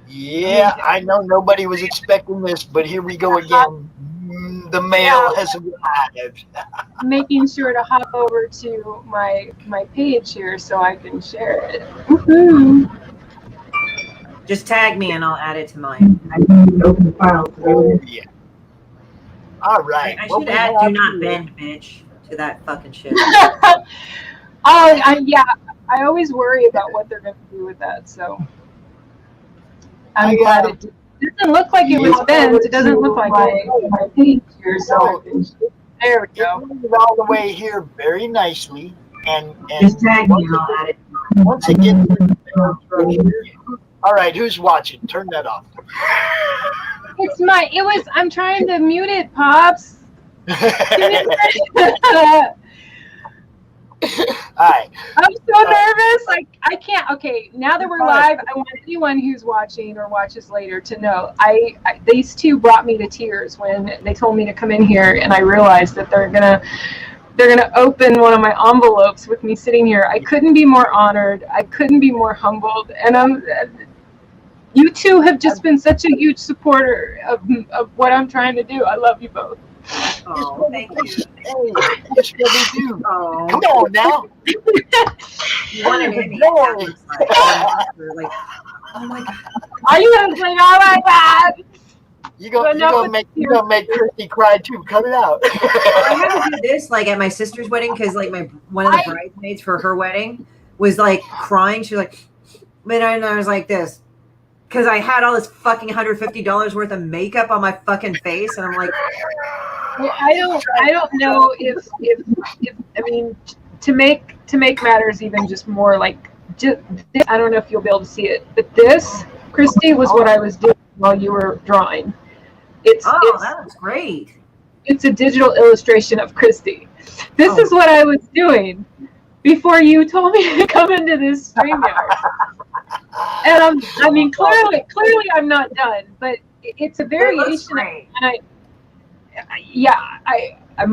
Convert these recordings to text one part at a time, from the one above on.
Yeah, I know nobody was expecting this, but here we go again. The mail has arrived. Making sure to hop over to my page here so I can share it. Woohoo! Just tag me and I'll add it to mine. Oh, yeah. All right. I should add "Do not bend, bitch" to that fucking shit. Yeah. I always worry about what they're going to do with that, so I'm glad it doesn't look like it was bent. It doesn't look like my page here, so there we go. It all the way here very nicely, and Just tag me and I'll add it. Once it gets all right, who's watching? Turn that off. I'm trying to mute it, Pops. Hi. I'm so nervous. I can't. Okay, now that we're live, I want anyone who's watching or watches later to know these two brought me to tears when they told me to come in here, and I realized that they're gonna open one of my envelopes with me sitting here. I couldn't be more honored. I couldn't be more humbled, and you two have just been such a huge supporter of what I'm trying to do. I love you both. Oh, thank you. Hey, that's what we do. Oh. Come on now. You wanted me. Like, oh my god. Are you gonna sing? Oh my god. You gonna make Christy cry too. Cut it out. I had to do this like at my sister's wedding because like one of the bridesmaids for her wedding was like crying. She was like, and I was like this because I had all this fucking $150 worth of makeup on my fucking face, and I'm like, well, I don't know if I mean to make matters even just more like I don't know if you'll be able to see it, but this, Christy, was what I was doing while you were drawing. That was great. It's a digital illustration of Christy. This is what I was doing before you told me to come into this StreamYard. And I mean, clearly I'm not done, but it's a variation. And I'm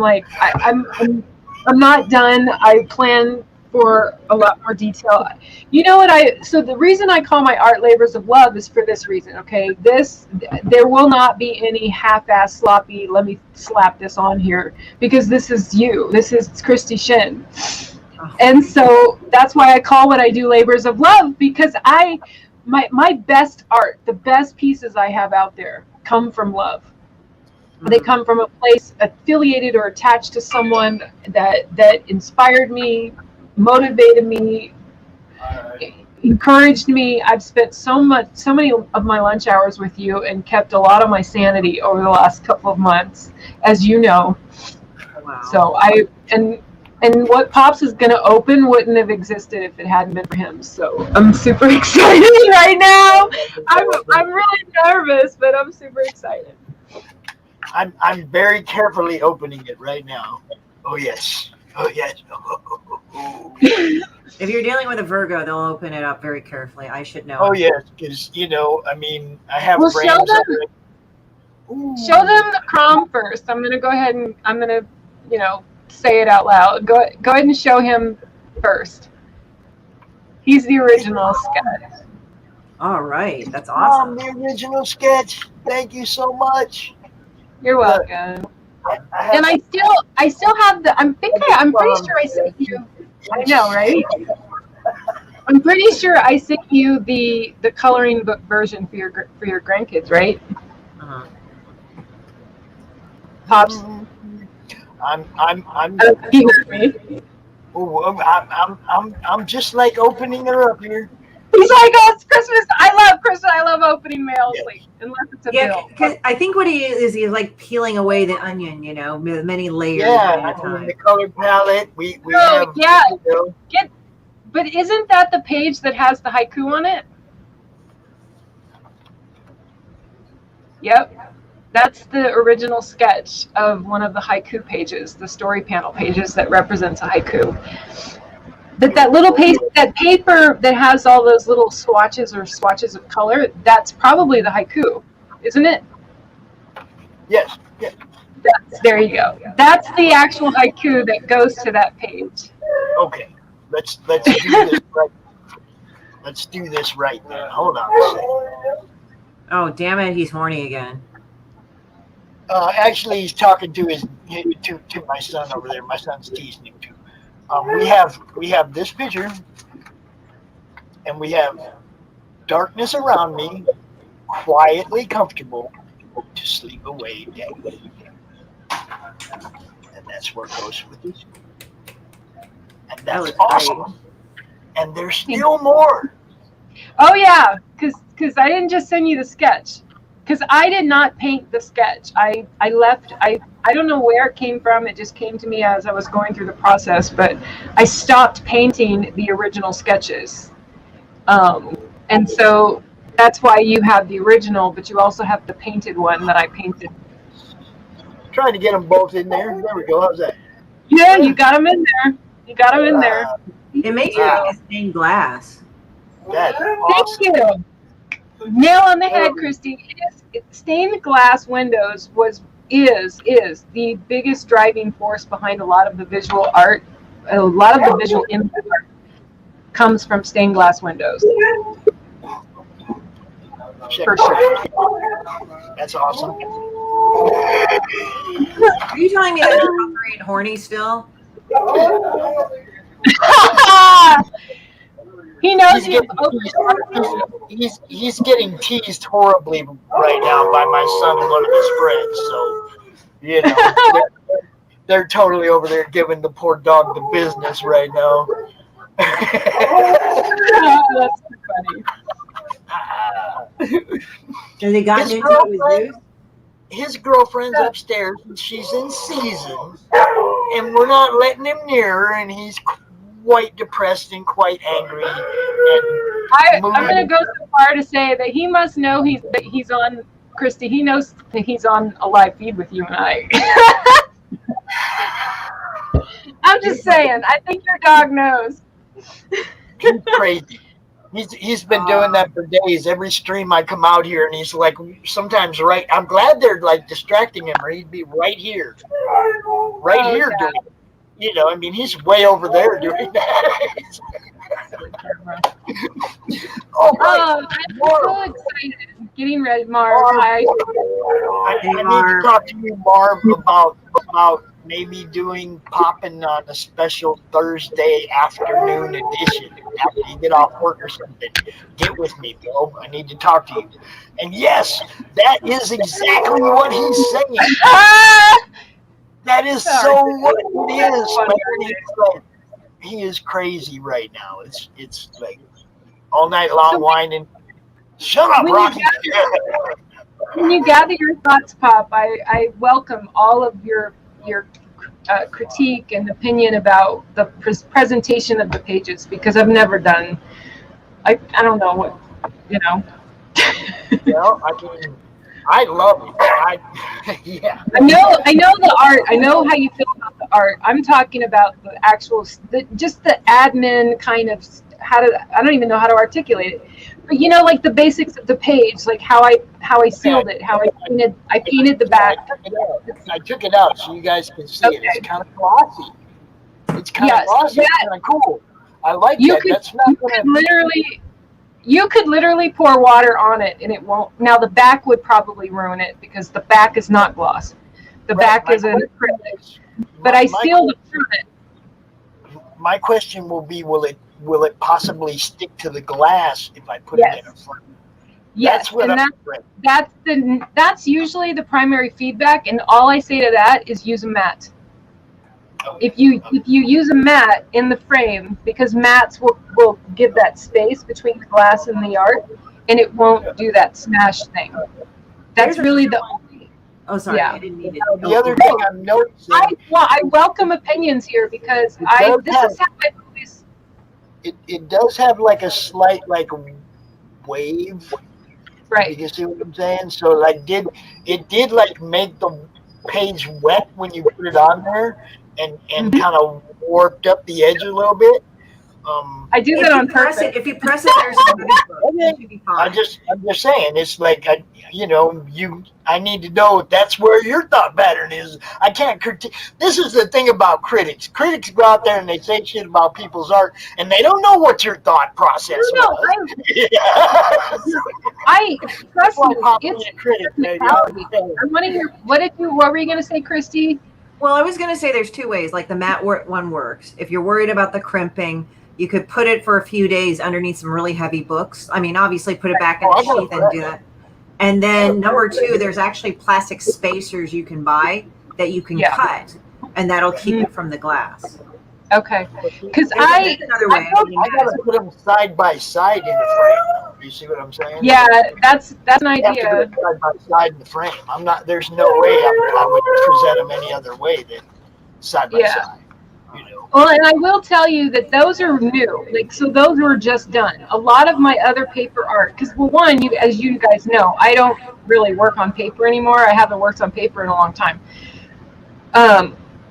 not done. I plan for a lot more detail. You know what so the reason I call my art labors of love is for this reason, okay? There will not be any half-ass sloppy, let me slap this on here, because this is you. This is Christie Shinn. And so that's why I call what I do labors of love, because my best art, the best pieces I have out there come from love. They come from a place affiliated or attached to someone that inspired me, motivated me, encouraged me. I've spent so many of my lunch hours with you and kept a lot of my sanity over the last couple of months, as you know. Wow. So and what Pops is going to open wouldn't have existed if it hadn't been for him. So I'm super excited right now. I'm really nervous, but I'm super excited. I'm very carefully opening it right now. Oh yes. Oh yes. If you're dealing with a Virgo, they'll open it up very carefully. I should know. Oh yes, because I mean, I have frames. Show them the prom first. I'm gonna go ahead and I'm gonna, say it out loud. Go ahead and show him first. He's the original sketch. All right, that's awesome. The original sketch. Thank you so much. You're welcome. And I still have I'm pretty sure I sent you. I know, right? I'm pretty sure I sent you the coloring book version for your grandkids, right? Uh-huh. Pops. I'm just like opening her up here. He's like, oh, it's Christmas. I love Christmas. I love opening mail, like, unless it's a bill. Because I think what he is he's like peeling away the onion, with many layers. Yeah, the color palette. We have. Yeah. But isn't that the page that has the haiku on it? Yep. That's the original sketch of one of the haiku pages, the story panel pages that represents a haiku. But that little that paper that has all those little swatches of color, that's probably the haiku, isn't it? Yes. Yeah. There you go. That's the actual haiku that goes to that page. Okay. Let's do this right. Let's do this right then. Hold on a second. Oh, damn it. He's horny again. Actually, he's talking to to my son over there. My son's teasing him too. We have this picture, and we have darkness around me, quietly comfortable to sleep away day. And that's where it goes with this. And that's awesome. And there's still more. Oh yeah, because I didn't just send you the sketch. Because I did not paint the sketch. I don't know where it came from. It just came to me as I was going through the process. But I stopped painting the original sketches. And so that's why you have the original, but you also have the painted one that I painted. Trying to get them both in there. There we go. How's that? Yeah, you got them in there. You got them in there. It makes you like a stained glass. That's awesome. Thank you. Nail on the head, Christy. Stained glass windows is the biggest driving force behind a lot of the visual art. A lot of the visual impact art comes from stained glass windows. For sure. That's awesome. Are you telling me that your fucker ain't horny still? He knows he's getting teased horribly right now by my son and one of his friends. So, you know, they're totally over there giving the poor dog the business right now. That's funny. Has he gotten into it with you? His girlfriend's upstairs and she's in season, and we're not letting him near her, and he's quite depressed and quite angry. I'm going to go so far to say that he must know that he's on, Christy, he knows that he's on a live feed with you and I. I'm just saying, I think your dog knows. He's crazy. He's been doing that for days. Every stream I come out here and he's like sometimes right. I'm glad they're like distracting him, or he'd be right here doing it. You know, I mean, he's way over there doing that. I'm so excited. Getting ready, Marv. I need to talk to you, Marv, about maybe popping on a special Thursday afternoon edition after you get off work or something. Get with me, bro. I need to talk to you. And yes, that is exactly what he's saying. That is so what it is. Man. He is crazy right now. It's like all night long whining. Shut up, Rocky. When you gather your thoughts, Pop, I welcome all of your critique and opinion about the presentation of the pages, because I've never done. I don't know what, you know. Well, I love it. Yeah. I know the art. I know how you feel about the art. I'm talking about the actual, just the admin kind of I don't even know how to articulate it. But you know, like the basics of the page, like how I sealed it, how I painted the back. I took it out so you guys can see it. It's kind of glossy. It's kind of glossy. It's kind of cool. I like that. You could literally pour water on it and it won't. Now the back would probably ruin it because the back is not gloss. The back is an acrylic. But I sealed the front. My question will be: Will it possibly stick to the glass if I put it in a frame? Yes, that's usually the primary feedback, and all I say to that is use a mat. Okay. If you use a mat in the frame, because mats will give that space between the glass and the art, and it won't do that smash thing. That's really the only. Oh, sorry, yeah. I didn't need it. The other thing I'm noticing. I welcome opinions here because is how I always. It does have like a slight like wave. Right. You see what I'm saying? So like it did like make the page wet when you put it on there. And kind of warped up the edge a little bit. I do that on purpose. If you press it, there's some You should be fine. I'm just saying. It's like I need to know that's where your thought pattern is. I can't critique. This is the thing about critics. Critics go out there and they say shit about people's art, and they don't know what your thought process was. I trust me. It's a critic. What were you going to say, Christy? Well, I was going to say there's two ways. Like the matte one works. If you're worried about the crimping, you could put it for a few days underneath some really heavy books. I mean, obviously put it back in the sheath and do that. And then number two, there's actually plastic spacers you can buy that you can cut, and that'll keep it from the glass. Okay. Because another way. I gotta put them side by side in the frame. You see what I'm saying? Yeah, that's an idea. You have to put side by side in the frame. There's no way I would present them any other way than side by side. Well, and I will tell you that those are new. So those were just done. A lot of my other paper art, because as you guys know, I don't really work on paper anymore. I haven't worked on paper in a long time.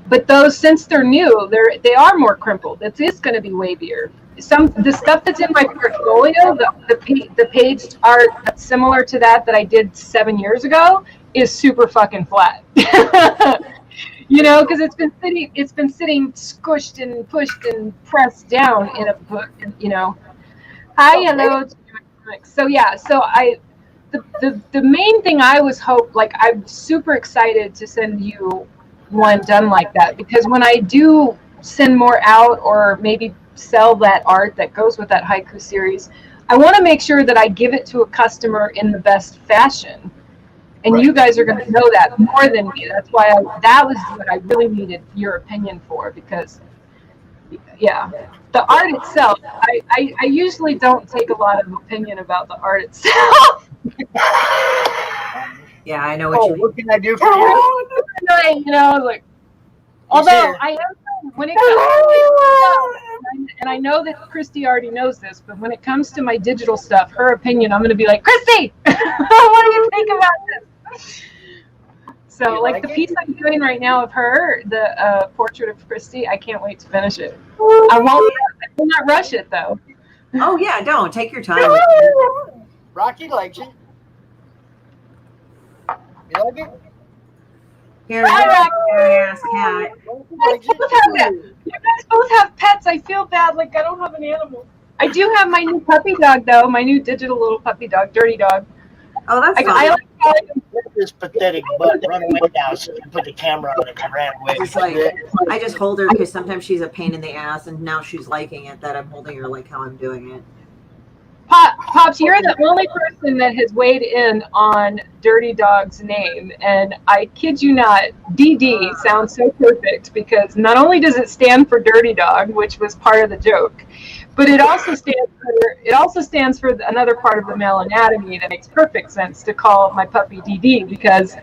But those, since they're new, they are more crimpled. It is going to be wavier. The stuff that's in my portfolio, the page art that's similar to that I did 7 years ago, is super fucking flat. Because it's been sitting squished and pushed and pressed down in a book. Hi, hello. So the main thing I was I'm super excited to send you one done like that, because when I do send more out or maybe sell that art that goes with that haiku series, I want to make sure that I give it to a customer in the best fashion. And you guys are going to know that more than me. That's why that was what I really needed your opinion for, because, the art itself, I usually don't take a lot of opinion about the art itself. Yeah, I know what you mean. What can I do for you? Although I am, when it comes, and I know that Christy already knows this, but when it comes to my digital stuff, her opinion, I'm going to be like, Christy, what do you think about this? So, the piece I'm doing right now of her, the portrait of Christy, I can't wait to finish it. I will not rush it, though. Oh, yeah, don't. Take your time. Rocky likes it. You like it? Here's your ass cat. You guys both have pets. I feel bad. I don't have an animal. I do have my new puppy dog, though. My new digital little puppy dog, Dirty Dog. Oh, that's fun. I like calling him. This pathetic butt run away now, so you put the camera on it and ran away. I just hold her because sometimes she's a pain in the ass, and now she's liking it that I'm holding her like how I'm doing it. Pops, you're the only person that has weighed in on Dirty Dog's name, and I kid you not, DD sounds so perfect, because not only does it stand for Dirty Dog, which was part of the joke, but it also stands for another part of the male anatomy that makes perfect sense to call my puppy DD, because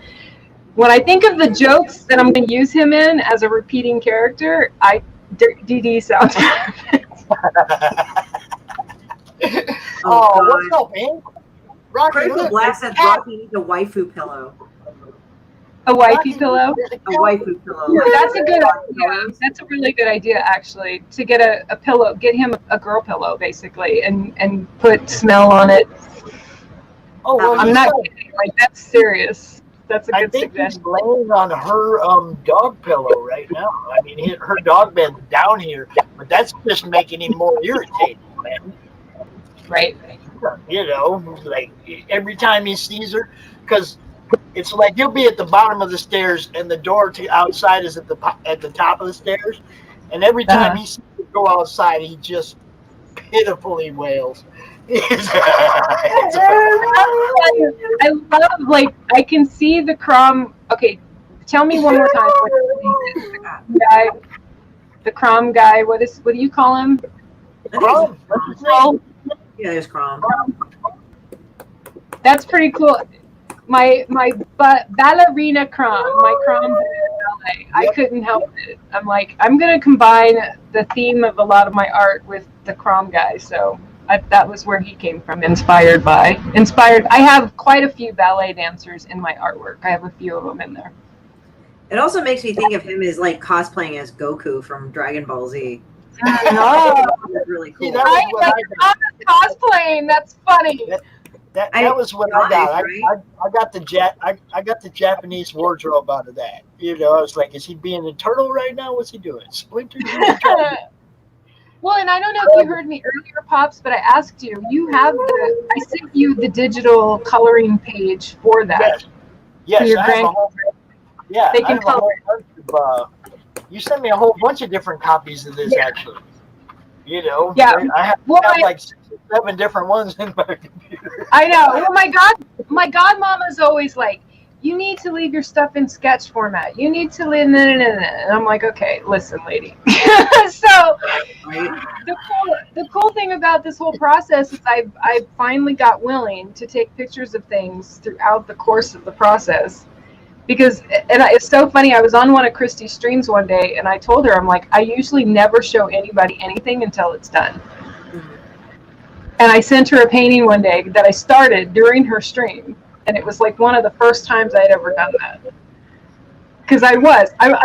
when I think of the jokes that I'm going to use him in as a repeating character, DD sounds perfect. What's up, man? Rocky, Critical Blast says Rocky needs a waifu pillow. A wifey pillow? A waifu pillow. Yeah, that's a good idea. That's a really good idea, actually, to get a pillow, get him a girl pillow, basically, and put smell on it. Oh, well, I'm not kidding. That's serious. That's a good suggestion. He's laying on her dog pillow right now. I mean, her dog bed's down here, but that's just making him more irritated, man. Right. Every time he sees her, because it's like he'll be at the bottom of the stairs and the door to outside is at the top of the stairs, and every time he sees her go outside, he just pitifully wails. I love, I can see the Crom. Okay, tell me one more time. The Crom guy. What do you call him? Crom. Yeah, there's Crom. That's pretty cool. My ballerina Crom. My Crom ballet. I couldn't help it. I'm like, I'm gonna combine the theme of a lot of my art with the Crom guy. So that was where he came from. Inspired. I have quite a few ballet dancers in my artwork. I have a few of them in there. It also makes me think of him as cosplaying as Goku from Dragon Ball Z. No. That's really cool. See, that was what I'm cosplaying. That's funny. That was what I got. Right? I got the Japanese wardrobe out of that. You know, I was like, is he being a turtle right now? What's he doing? Splinter? Well, and I don't know if you heard me earlier, Pops, but I asked you. I sent you the digital coloring page for that. Yes, your I have a whole. Yeah, They can I have a whole color. bunch of, you sent me a whole bunch of different copies of this, actually. You know, Yeah. I have like 6 or 7 different ones in my computer. I know. Well, my godmama's always like, you need to leave your stuff in sketch format. You need to leave, and I'm like, okay, listen, lady. So the cool thing about this whole process is I finally got willing to take pictures of things throughout the course of the process. Because, it's so funny, I was on one of Christie's streams one day, and I told her, I'm like, I usually never show anybody anything until it's done. And I sent her a painting one day that I started during her stream, and it was like one of the first times I'd ever done that. Because I'm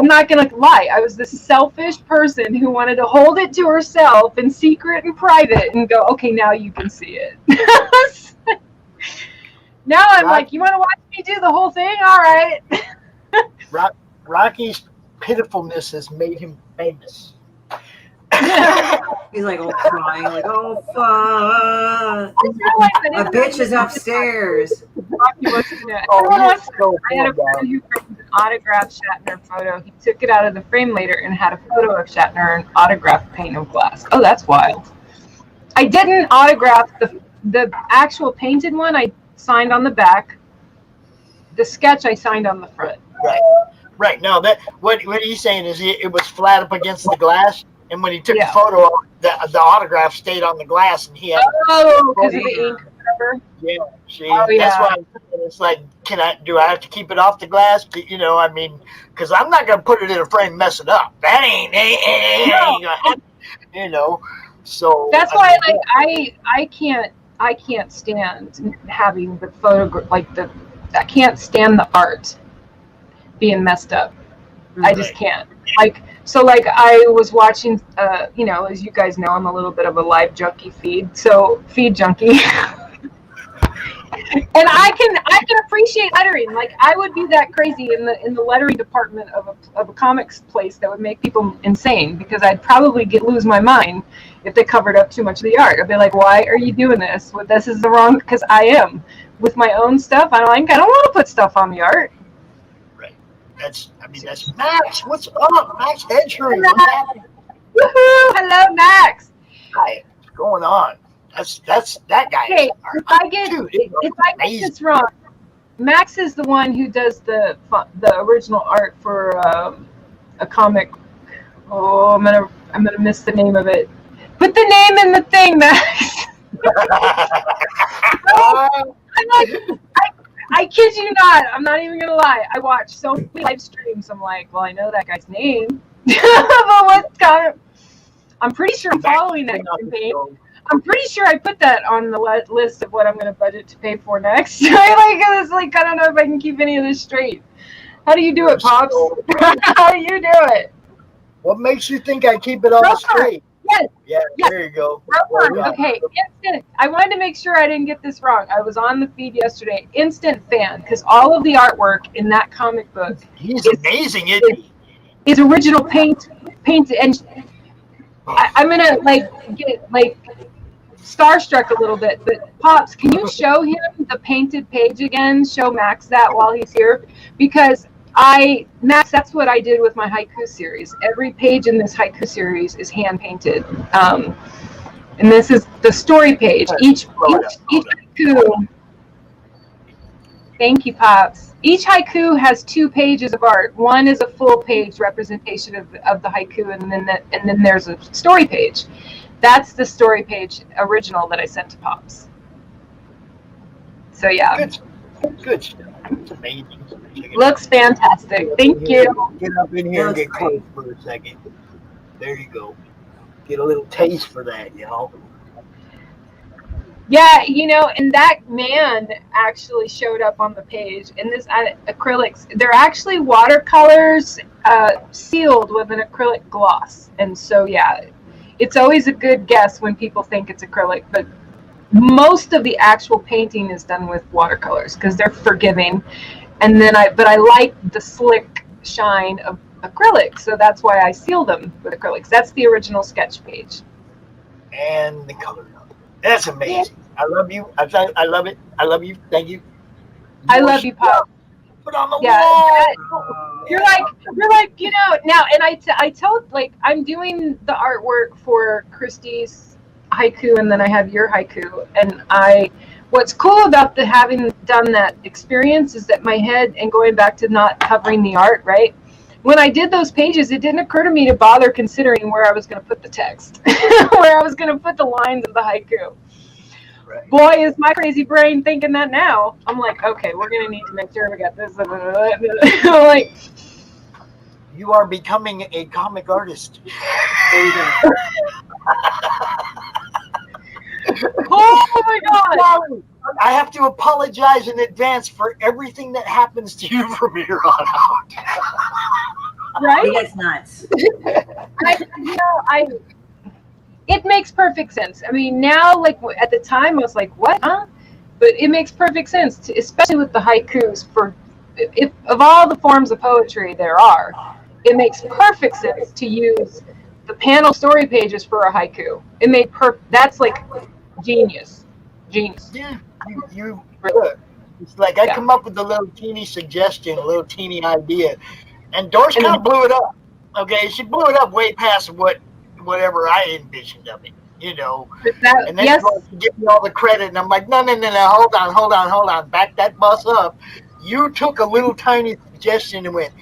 not going to lie, I was this selfish person who wanted to hold it to herself in secret and private and go, okay, now you can see it. Now I'm like, you want to watch me do the whole thing? All right. Rocky's pitifulness has made him famous. He's like all crying, like, oh fuck. A bitch is upstairs. I had a friend who framed an autographed Shatner photo. He took it out of the frame later and had a photo of Shatner and autographed pane of glass. Oh, that's wild. I didn't autograph the actual painted one. I signed on the back. The sketch I signed on the front. Right. No, that what he's saying is it was flat up against the glass, and when he took the photo, the autograph stayed on the glass, and he had. Oh, because of the ink. Whatever. Yeah. See, that's why it's like, do I have to keep it off the glass? You know, I mean, because I'm not gonna put it in a frame, and mess it up. That ain't gonna happen. You know, so that's why I can't stand having the photograph, I can't stand the art being messed up. I just can't. I was watching, as you guys know, I'm a little bit of a live junkie feed junkie. And I can appreciate lettering. Like, I would be that crazy in the lettering department of a comics place that would make people insane, because I'd probably lose my mind if they covered up too much of the art. I'd be like, why are you doing this? Well, this is the wrong, because I am with my own stuff. I don't want to put stuff on the art. Right. That's Max. What's up, Max Hedgeroom? Woohoo! Hello, Max. Hi. What's going on? That's that guy. Hey, if I get this wrong, Max is the one who does the original art for a comic. Oh, I'm gonna miss the name of it. Put the name in the thing, Max. I kid you not. I'm not even gonna lie. I watch so many live streams. I'm like, well, I know that guy's name, but what kind of? I'm pretty sure I'm following that campaign. I'm pretty sure I put that on the list of what I'm going to budget to pay for next. I don't know if I can keep any of this straight. How do you do it, Pops? How do you do it? What makes you think I keep it all straight? Yes. Yeah, yes. There you go. Okay, instant. I wanted to make sure I didn't get this wrong. I was on the feed yesterday. Instant fan, because all of the artwork in that comic book. He's amazing, isn't he? Is original painted, and I'm gonna get starstruck a little bit, but Pops, can you show him the painted page again? Show Max that while he's here, because Max, that's what I did with my haiku series. Every page in this haiku series is hand painted, and this is the story page. Each haiku. Thank you, Pops. Each haiku has 2 pages of art. One is a full page representation of the haiku, and then there's a story page. That's the story page original that I sent to Pops. So yeah. Good stuff. It's amazing. Looks fantastic. Thank you. Get up in here and get close for a second. There you go. Get a little taste for that, you know. Yeah, and that man actually showed up on the page. And this acrylics, they're actually watercolors sealed with an acrylic gloss. And so, yeah, it's always a good guess when people think it's acrylic, but most of the actual painting is done with watercolors because they're forgiving. And then I like the slick shine of acrylic, so that's why I seal them with acrylics. That's the original sketch page. And the color. That's amazing. I love you. I love it. I love you. Thank you. I love you, Pop. Put on the wall. You're like, you know, now, and I told, like, I'm doing the artwork for Christie's haiku, and then I have your haiku, and what's cool about having done that experience is that my head, and going back to not covering the art, right? When I did those pages, it didn't occur to me to bother considering where I was going to put the text, where I was going to put the lines of the haiku. Right. Boy, is my crazy brain thinking that now. I'm like, okay, we're going to need to make sure we got this. Like, you are becoming a comic artist. Oh my God! I have to apologize in advance for everything that happens to you from here on out. Right? That's nuts. It makes perfect sense. I mean, now, like, at the time, I was like, what? Huh? But it makes perfect sense, especially with the haikus. If of all the forms of poetry there are, it makes perfect sense to use the panel story pages for a haiku. It made that's like genius. Yeah, you look. It's like I come up with a little teeny suggestion, a little teeny idea, and Doris kind of blew it up. Okay, she blew it up way past whatever I envisioned of it, you know. And then she wants to give me all the credit, and I'm like, no, hold on, back that bus up. You took a little tiny suggestion and went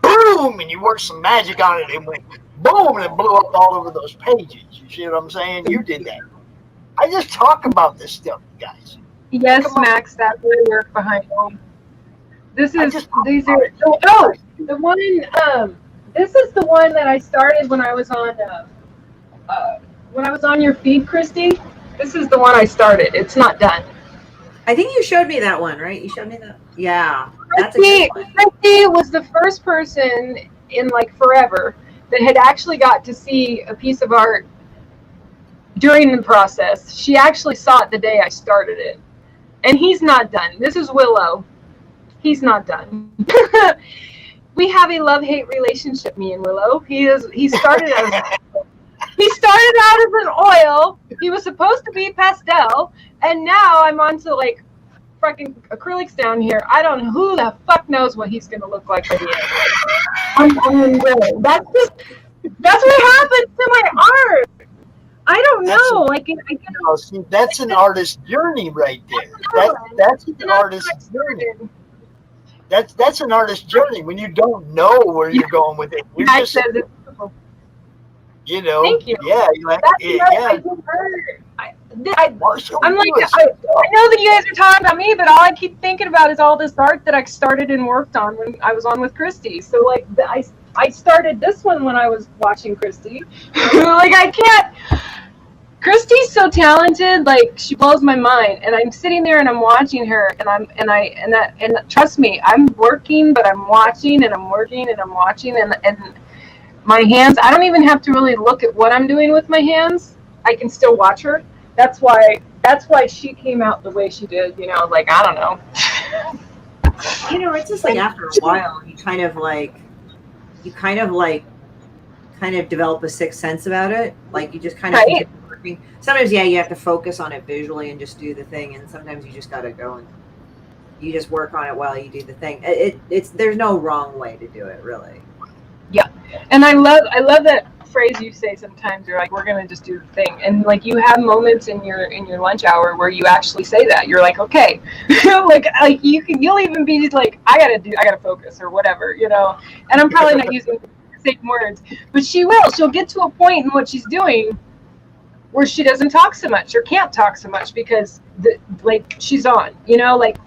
boom, and you worked some magic on it and went boom, and it blew up all over those pages. You see what I'm saying? You did that. I just talk about this stuff, guys. Yes, Max, that really work behind me. This is the one. This is the one that I started when I was on your feed, Christy. This is the one I started. It's not done. I think you showed me that one, right? You showed me that. Yeah, that's a Christy, good one. Christy was the first person in like forever that had actually got to see a piece of art during the process. She actually saw it the day I started it. And he's not done. This is Willow. He's not done. We have a love-hate relationship, me and Willow. He started out as an oil. He was supposed to be pastel, and now I'm onto like fucking acrylics down here. I don't know who the fuck knows what he's gonna look like at the end. I mean, really, that's what happens to my art. I don't know. See, that's an artist's journey right there. That's an artist's journey. That's an artist's journey when you don't know where you're going with it. You're just, you know. Thank you. Yeah, like, I'm like, I know that you guys are talking about me, but all I keep thinking about is all this art that I started and worked on when I was on with Christy. So like, I started this one when I was watching Christy. Like, I can't. Christy's so talented, like, she blows my mind, and I'm sitting there and I'm watching her, and trust me, I'm working, but I'm watching, and I'm working, and I'm watching, and my hands, I don't even have to really look at what I'm doing with my hands. I can still watch her. That's why she came out the way she did, you know, like, I don't know. You know, it's just like after a while, you kind of develop a sixth sense about it. Like, you just kind of keep working. Sometimes, you have to focus on it visually and just do the thing, and sometimes you just got to go and you just work on it while you do the thing. There's no wrong way to do it, really. Yeah, and I love that phrase you say sometimes. You're like, we're gonna just do the thing, and like, you have moments in your lunch hour where you actually say that. You're like, okay, like you'll even be like, I gotta focus or whatever, you know. And I'm probably not using the same words, but she'll get to a point in what she's doing where she doesn't talk so much or can't talk so much because she's on, you know, like.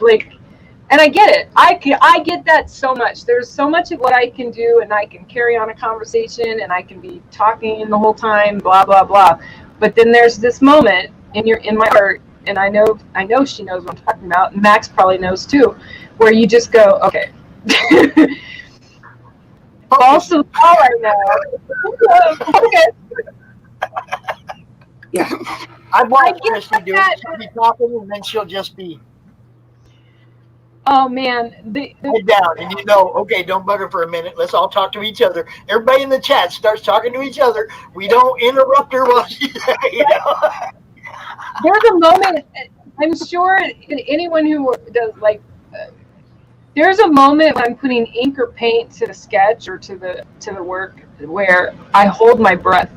And I get it. I get that so much. There's so much of what I can do, and I can carry on a conversation, and I can be talking the whole time, blah blah blah. But then there's this moment in my art, and I know she knows what I'm talking about, and Max probably knows too, where you just go, okay. Also, all right now. Okay. Yeah. I've watched get Christy do that. it. She'll be talking, and then she'll just be Oh man, head down, and okay, don't bug her for a minute. Let's all talk to each other. Everybody in the chat starts talking to each other. We don't interrupt her while she's, there's a moment. I'm sure anyone who does there's a moment when I'm putting ink or paint to the sketch or to the work where I hold my breath.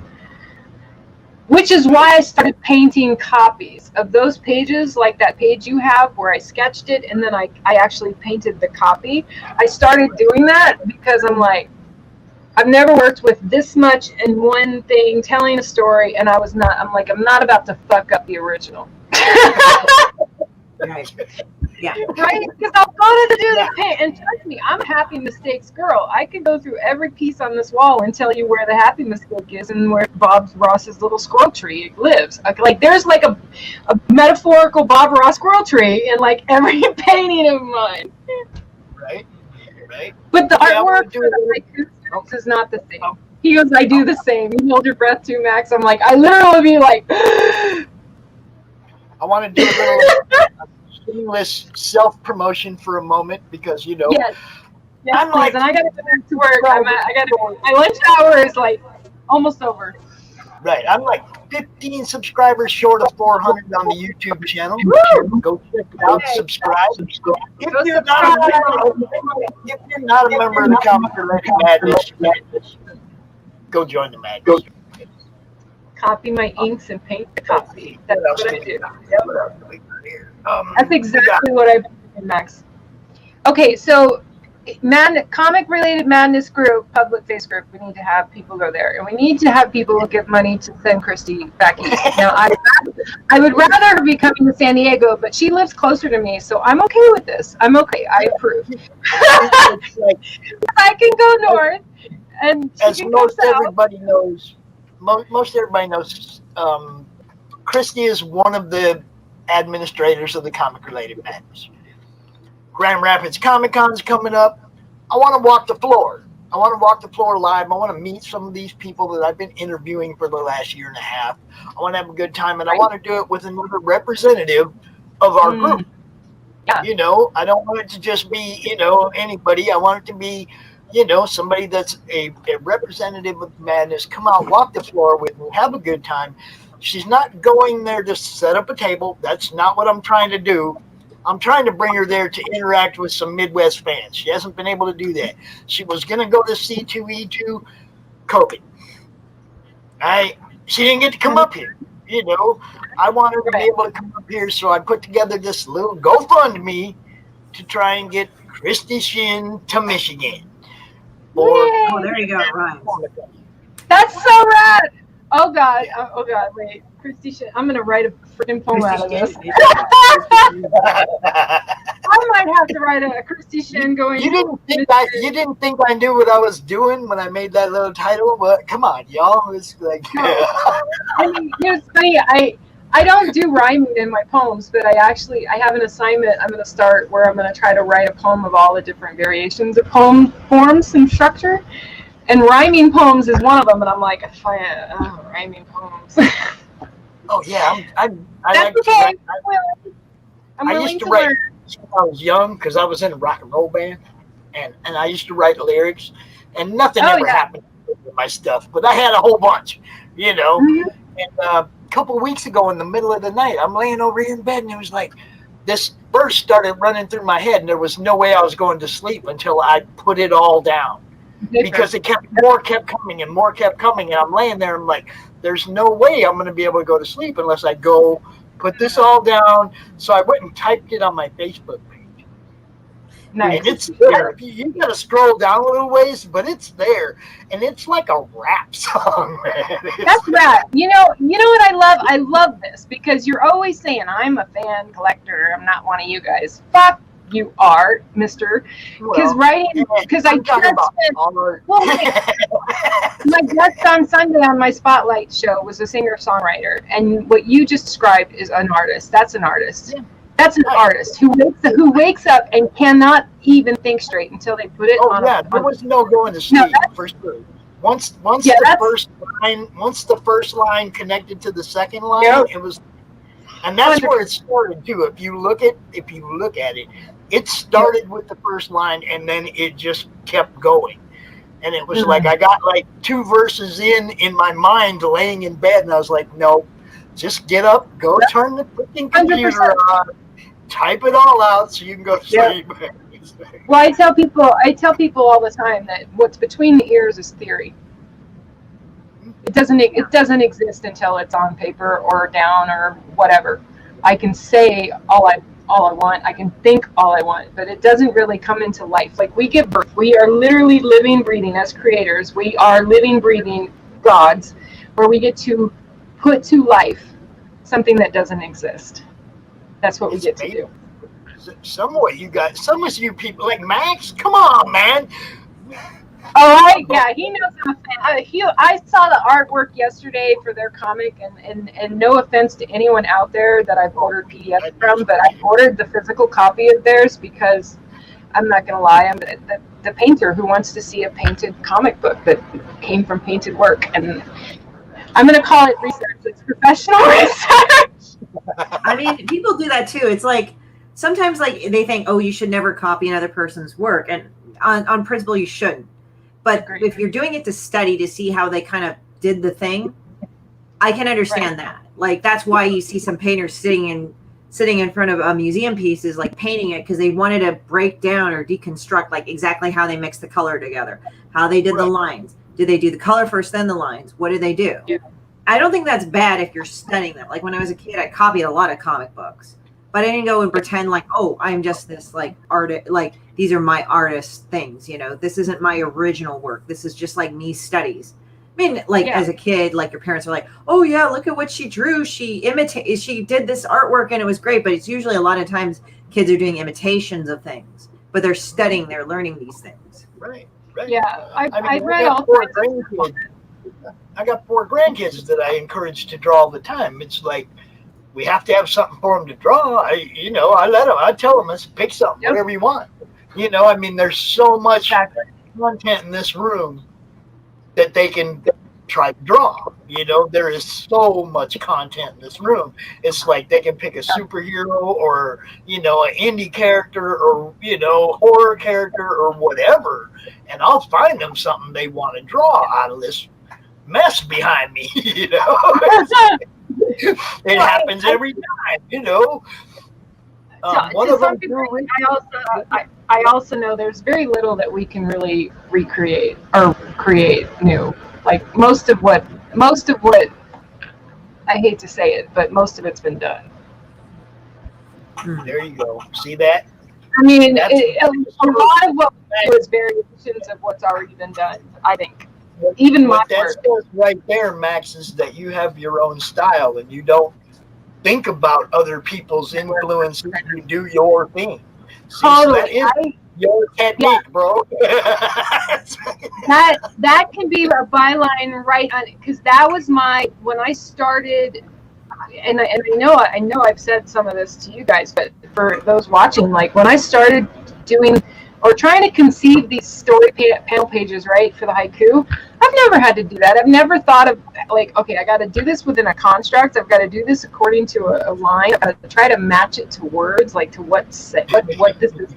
Which is why I started painting copies of those pages, like that page you have where I sketched it and then I actually painted the copy. I started doing that because I'm like, I've never worked with this much in one thing, telling a story, and I'm not about to fuck up the original. Right. Yeah. Right? Because I'm going to do the paint. And trust me, I'm a happy mistakes girl. I could go through every piece on this wall and tell you where the happy mistake is and where Bob Ross's little squirrel tree lives. Like there's like a metaphorical Bob Ross squirrel tree in like every painting of mine. Right. But the artwork for the haiku is not the same. He goes, I do the same. You hold your breath too, Max. I'm like, I literally be like, I want to do a little shameless self-promotion for a moment because yes, I'm please. And I gotta go back to work. My lunch hour is like almost over. Right, I'm like 15 subscribers short of 400 on the YouTube channel. Go check it out. Subscribe. If you're not a member of the Comic Related Madness, go join the madness. Copy my inks and paint the copy. That's what I do. That's exactly what I've been doing, Max. Okay, so Comic Related Madness group, public face group, we need to have people go there. And we need to have people who give money to send Christy back east. Now, I would rather her be coming to San Diego, but she lives closer to me, so I'm okay with this. I'm okay. I approve. I can go north, and as most everybody knows, Christy is one of the administrators of the Comic Related Madness. Grand Rapids Comic Con's coming up. I want to walk the floor. I want to walk the floor live. I want to meet some of these people that I've been interviewing for the last year and a half. I want to have a good time, and I want to do it with another representative of our group. Yeah. I don't want it to just be, anybody. I want it to be, somebody that's a representative of Madness. Come out, walk the floor with me, have a good time. She's not going there to set up a table. That's not what I'm trying to do. I'm trying to bring her there to interact with some Midwest fans. She hasn't been able to do that. She was going to go to C2E2, COVID. She didn't get to come up here. I want her to be able to come up here, so I put together this little GoFundMe to try and get Christie Shinn to Michigan. Oh, there you go, right. That's so rad. Oh God, wait. Christie Shinn. I'm going to write a freaking poem out of this. I might have to write a Christie Shinn going. You didn't think I knew what I was doing when I made that little title? But come on, y'all. It's like I mean, it's funny. I don't do rhyming in my poems, but I have an assignment I'm going to start where I'm going to try to write a poem of all the different variations of poem forms and structure. And rhyming poems is one of them, and I'm like, rhyming poems. Oh yeah, I That's like okay. I used to write when I was young because I was in a rock and roll band, and I used to write lyrics, and nothing ever happened with my stuff, but I had a whole bunch, And a couple of weeks ago, in the middle of the night, I'm laying over here in bed, and it was like this verse started running through my head, and there was no way I was going to sleep until I put it all down. Because more kept coming, and I'm laying there. I'm like, there's no way I'm going to be able to go to sleep unless I go put this all down. So I went and typed it on my Facebook page. Nice. And it's there. You got to scroll down a little ways, but it's there, and it's like a rap song, man. That's rap. You know what I love? I love this because you're always saying I'm a fan collector. I'm not one of you guys. Fuck. You are, Mister, because I just spent. My guest on Sunday on my Spotlight show was a singer-songwriter, and what you just described is an artist. That's an artist. Yeah. That's an artist who wakes up and cannot even think straight until they put it on. There was no going to sleep for sure. Once the first line connected to the second line, Yep. it was, and that's where it started too. If you look at it, it started with the first line, and then it just kept going. And it was like I got like 2 verses in my mind, laying in bed, and I was like, no, just get up, go turn the freaking computer 100%. on, type it all out so you can go to sleep. Well, I tell people all the time that what's between the ears is theory. It doesn't exist until it's on paper or down or whatever. I can say all I want. I can think all I want, but it doesn't really come into life. Like, we give birth. We are literally living, breathing as creators. We are living, breathing gods, where we get to put to life something that doesn't exist. That's what we get to do. Some of you people like Max, come on, man. Oh, he knows I'm a fan. I saw the artwork yesterday for their comic, and no offense to anyone out there that I've ordered PDFs from, but I ordered the physical copy of theirs because I'm not going to lie, I'm the painter who wants to see a painted comic book that came from painted work, and I'm going to call it research. It's professional research. I mean, people do that too. It's like, sometimes like they think, oh, you should never copy another person's work, and on principle you shouldn't. But if you're doing it to study to see how they kind of did the thing, I can understand that. Like, that's why you see some painters sitting in front of a museum pieces, like painting it, because they wanted to break down or deconstruct like exactly how they mixed the color together, how they did the lines. Did they do the color first, then the lines? What did they do? Yeah. I don't think that's bad if you're studying them. Like, when I was a kid, I copied a lot of comic books, but I didn't go and pretend like, oh, I'm just this like artist, like these are my artist things. You know, this isn't my original work. This is just like me studies. I mean, like as a kid, like your parents are like, oh yeah, look at what she drew. She did this artwork and it was great. But it's usually a lot of times kids are doing imitations of things, but they're studying, they're learning these things. Right. Yeah, I read all grandkids. I got 4 grandkids that I encourage to draw all the time. It's like, we have to have something for them to draw. I tell them, let's pick something, whatever you want. You know, I mean, there's so much content in this room that they can try to draw. You know, there is so much content in this room. It's like they can pick a superhero or, you know, an indie character or, you know, horror character or whatever. And I'll find them something they want to draw out of this mess behind me, you know. It happens every time, you know. One of them. I also know there's very little that we can really recreate or create new. Like most of what I hate to say it, but most of it's been done. There you go. See that? I mean, a lot of what we do is variations of what's already been done, I think. Even what my that work. says right there, Max, is that you have your own style and you don't think about other people's influence. You do your thing. See, totally. So that is your technique, bro. that can be a byline right on, because that was when I started, and I know I've said some of this to you guys, but for those watching, like when I started doing or trying to conceive these story panel pages, right, for the haiku, I've never had to do that. I've never thought of like, okay, I got to do this within a construct. I've got to do this according to a line. I've got to try to match it to words, like to what this is.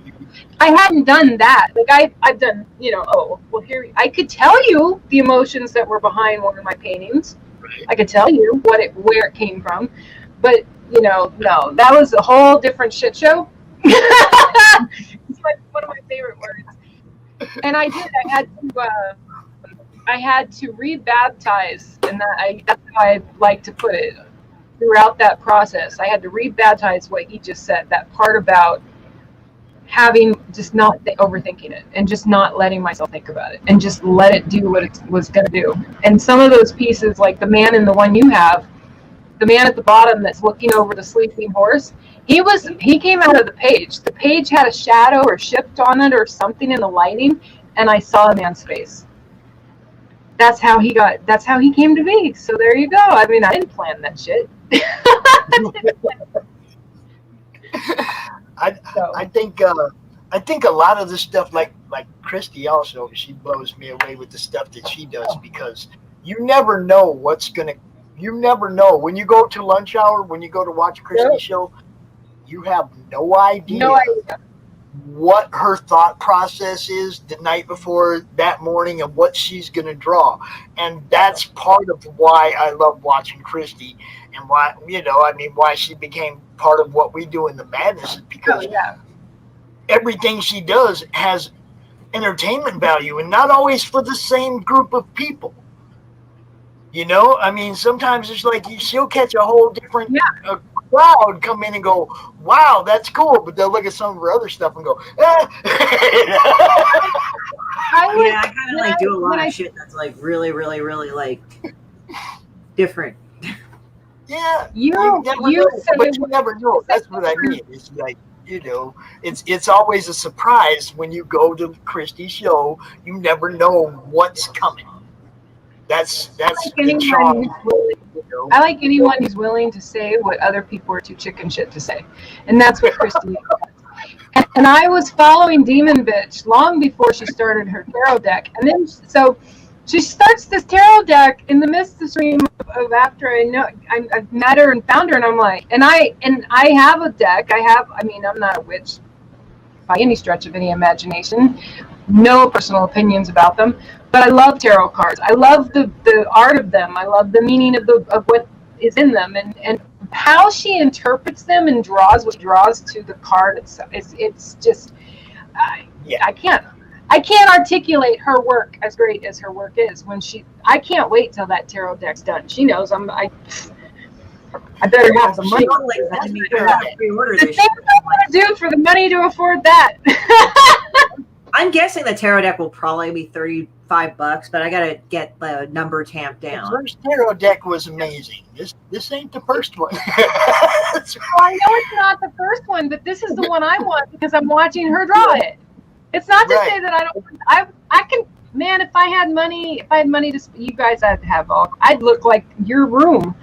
I hadn't done that. Like I've done, you know, oh, well here, I could tell you the emotions that were behind one of my paintings. I could tell you where it came from, but you know, no, that was a whole different shit show. It's like one of my favorite words. And I did. I had to rebaptize, and that's how I like to put it. Throughout that process, I had to rebaptize what he just said. That part about having just not overthinking it and just not letting myself think about it and just let it do what it was going to do. And some of those pieces, like the man in the one you have, the man at the bottom that's looking over the sleeping horse, he came out of the page. The page had a shadow or shift on it or something in the lighting, and I saw a man's face. That's how he came to be. So there you go. I mean, I didn't plan that shit. I think I think a lot of the stuff, like Christie, also she blows me away with the stuff that she does because you never know what's gonna. You never know when you go to lunch hour when you go to watch Christie show. You have no idea No idea. what her thought process is the night before that morning and what she's going to draw. And that's part of why I love watching Christie and why, why she became part of what we do in the Madness is because everything she does has entertainment value and not always for the same group of people. Sometimes it's like she'll catch a whole different crowd come in and go, wow, that's cool. But they'll look at some of her other stuff and go, I kind of like do a lot of shit that's like really, really, really like different. Yeah. You never know. That's what I mean. It's like, it's always a surprise when you go to Christie's show. You never know what's coming. That's the charm. I like anyone who's willing to say what other people are too chicken shit to say, and that's what Christie does. And I was following Demon Bitch long before she started her tarot deck, and then so she starts this tarot deck in the midst of the stream of after I've met her and found her, and I'm like, and I have a deck. I'm not a witch by any stretch of any imagination. No personal opinions about them, but I love tarot cards. I love the art of them. I love the meaning of what is in them, and how she interprets them and draws what she draws to the card. It's just I can't articulate her work as great as her work is. I can't wait till that tarot deck's done. She knows I better have some money. The things I want to do for the money to afford that. I'm guessing the tarot deck will probably be $35, but I gotta get the number tamped down. The first tarot deck was amazing. This ain't the first one. Well, I know it's not the first one, but this is the one I want because I'm watching her draw it. It's not to say that I don't. I can. Man, if I had money to, you guys, I'd look like your room.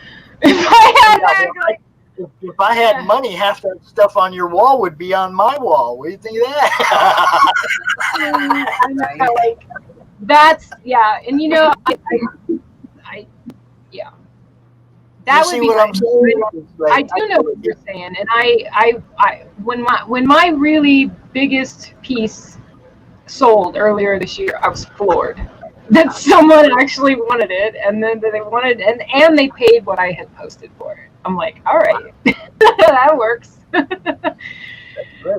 If I had money, half that stuff on your wall would be on my wall. What do you think of that? That's and that would be. I'm saying? I do know what you're saying, and I when my really biggest piece sold earlier this year, I was floored that someone actually wanted it, and then they wanted and they paid what I had posted for it. I'm like, all right, that works.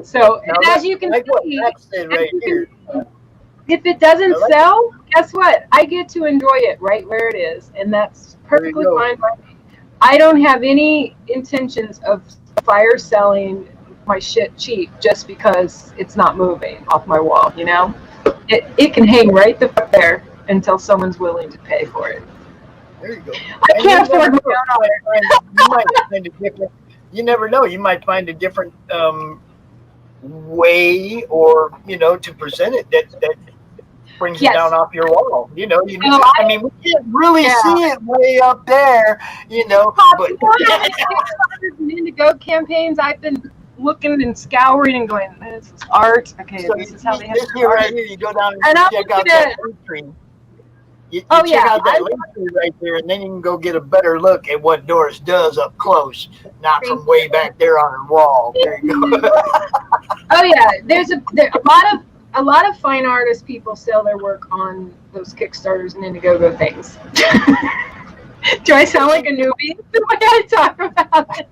So as you can see, if it doesn't sell, guess what? I get to enjoy it right where it is, and that's perfectly fine by me. I don't have any intentions of fire selling my shit cheap just because it's not moving off my wall. It can hang right the fuck there until someone's willing to pay for it. There you go. I can't afford my own art. You never know. You might find a different way, or to present it that brings it down off your wall. We can't really see it way up there. But Indigo campaigns, I've been looking and scouring and going, this is art. Okay, so this is how they have this here right here. You go down and check out that link tree. You check out that link tree right there, and then you can go get a better look at what Doris does up close, not from way back there on her wall. There you go. Oh yeah, there's a lot of fine artist people sell their work on those Kickstarters and Indiegogo things. Do I sound like a newbie the way I talk about it?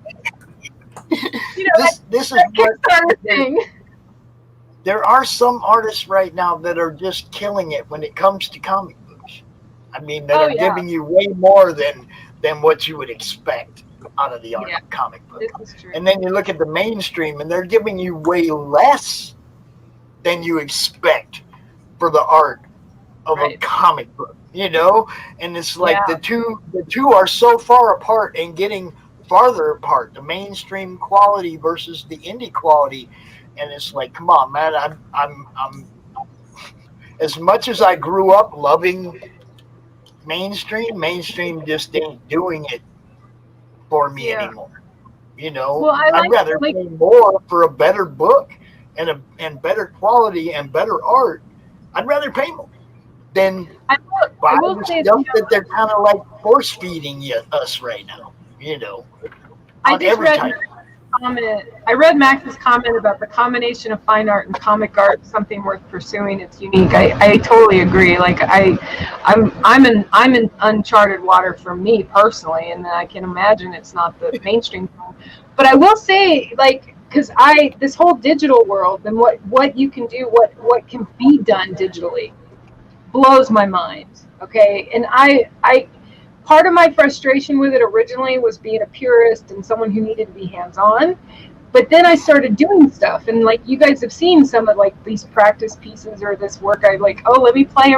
This is Kickstarter thing. There are some artists right now that are just killing it when it comes to comic books. That are giving you way more than what you would expect out of the art of comic book. And then you look at the mainstream, and they're giving you way less than you expect for the art of a comic book. And it's like the two are so far apart and getting farther apart, the mainstream quality versus the indie quality. And it's like, come on, man, I'm as much as I grew up loving mainstream just ain't doing it for me anymore. I'd rather pay more for a better book, and better quality and better art, I'd rather pay more than I buy will the say stuff that they're kind of like force feeding us right now. You know, I on just every read type. comment. I read Max's comment about the combination of fine art and comic art, something worth pursuing. It's unique. I totally agree. Like I'm in uncharted water for me personally, and I can imagine it's not the mainstream thing. But I will say, like, because this whole digital world and what you can do, what can be done digitally, blows my mind. Okay, and I part of my frustration with it originally was being a purist and someone who needed to be hands-on, but then I started doing stuff, and like you guys have seen some of like these practice pieces or this work, I like, oh, let me play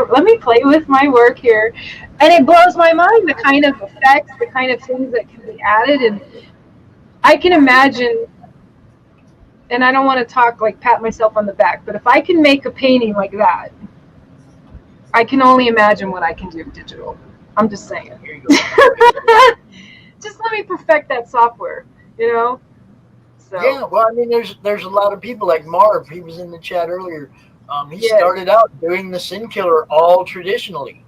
with my work here, and it blows my mind the kind of effects, the kind of things that can be added. And I can imagine, and I don't want to talk like pat myself on the back, but if I can make a painting like that, I can only imagine what I can do digital. I'm just saying. Here you go. Just let me perfect that software, you know? So Yeah, well, I mean, there's a lot of people like Marv. He was in the chat earlier. He yes, started out doing the Sin Killer all traditionally.